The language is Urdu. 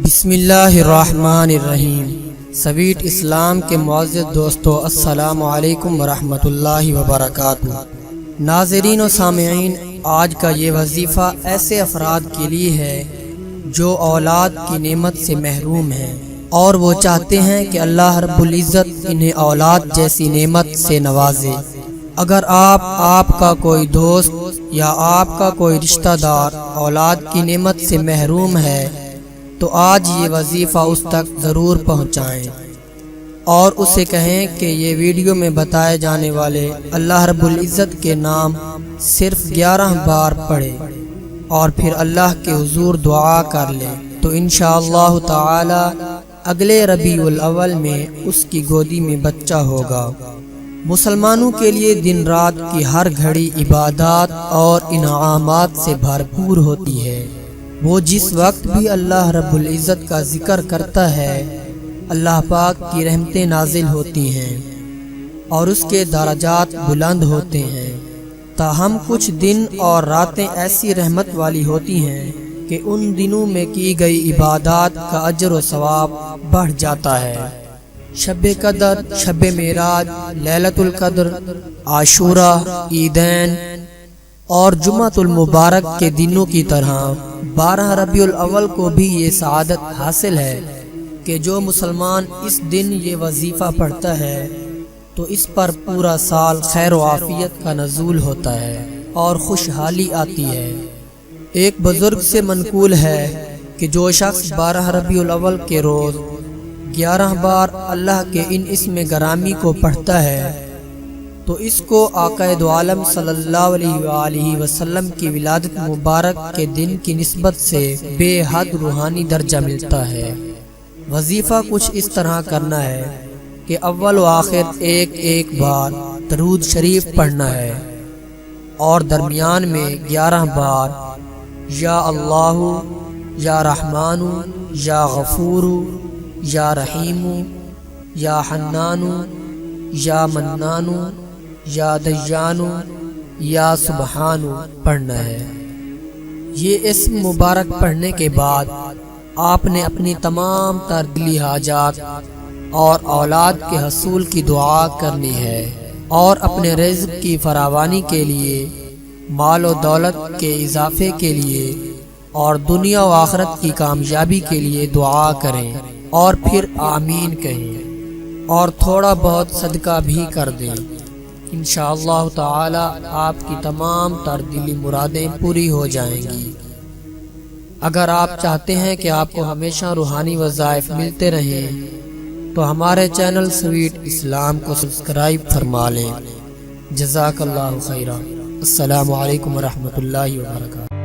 بسم اللہ الرحمن الرحیم۔ سویٹ اسلام کے معزز دوستو، السلام علیکم ورحمۃ اللہ وبرکاتہ۔ ناظرین و سامعین، آج کا یہ وظیفہ ایسے افراد کے لیے ہے جو اولاد کی نعمت سے محروم ہیں اور وہ چاہتے ہیں کہ اللہ رب العزت انہیں اولاد جیسی نعمت سے نوازے۔ اگر آپ کا کوئی دوست یا آپ کا کوئی رشتہ دار اولاد کی نعمت سے محروم ہے تو آج یہ وظیفہ اس تک ضرور پہنچائیں اور اسے کہیں کہ یہ ویڈیو میں بتائے جانے والے اللہ رب العزت کے نام صرف 11 بار پڑھے اور پھر اللہ کے حضور دعا کر لے تو انشاءاللہ تعالی اگلے ربیع الاول میں اس کی گودی میں بچہ ہوگا۔ مسلمانوں کے لیے دن رات کی ہر گھڑی عبادات اور انعامات سے بھرپور ہوتی ہے۔ وہ جس وقت بھی اللہ رب العزت کا ذکر کرتا ہے اللہ پاک کی رحمتیں نازل ہوتی ہیں اور اس کے درجات بلند ہوتے ہیں، تاہم کچھ دن اور راتیں ایسی رحمت والی ہوتی ہیں کہ ان دنوں میں کی گئی عبادات کا اجر و ثواب بڑھ جاتا ہے۔ شب قدر، شب معراج، لیلۃ القدر، عاشورہ، عیدین اور جمعۃ المبارک کے دنوں کی طرح 12 ربیع الاول کو بھی یہ سعادت حاصل ہے کہ جو مسلمان اس دن یہ وظیفہ پڑھتا ہے تو اس پر پورا سال خیر و عافیت کا نزول ہوتا ہے اور خوشحالی آتی ہے۔ ایک بزرگ سے منقول ہے کہ جو شخص 12 ربیع الاول کے روز 11 بار اللہ کے ان اسم گرامی کو پڑھتا ہے تو اس کو آقا دو عالم صلی اللہ علیہ وآلہ وسلم کی ولادت مبارک کے دن کی نسبت سے بے حد روحانی درجہ ملتا ہے۔ وظیفہ کچھ اس طرح کرنا ہے کہ اول و آخر ایک بار درود شریف پڑھنا ہے اور درمیان میں 11 بار یا اللہ، یا رحمان، یا غفور، یا رحیم، یا حنان، یا منان، یا دیان، یا سبحان پڑھنا ہے۔ یہ اسم مبارک پڑھنے کے بعد آپ نے اپنی تمام تر دلی حاجات اور اولاد کے حصول کی دعا کرنی ہے اور اپنے رزق کی فراوانی کے لیے، مال و دولت کے اضافے کے لیے اور دنیا و آخرت کی کامیابی کے لیے دعا کریں اور پھر آمین کہیں اور تھوڑا بہت صدقہ بھی کر دیں۔ انشاءاللہ تعالی آپ کی تمام تر دلی مرادیں پوری ہو جائیں گی۔ اگر آپ چاہتے ہیں کہ آپ کو ہمیشہ روحانی وظائف ملتے رہیں تو ہمارے چینل سویٹ اسلام کو سبسکرائب فرما لیں۔ جزاک اللہ خیرہ۔ السلام علیکم ورحمۃ اللہ وبرکاتہ۔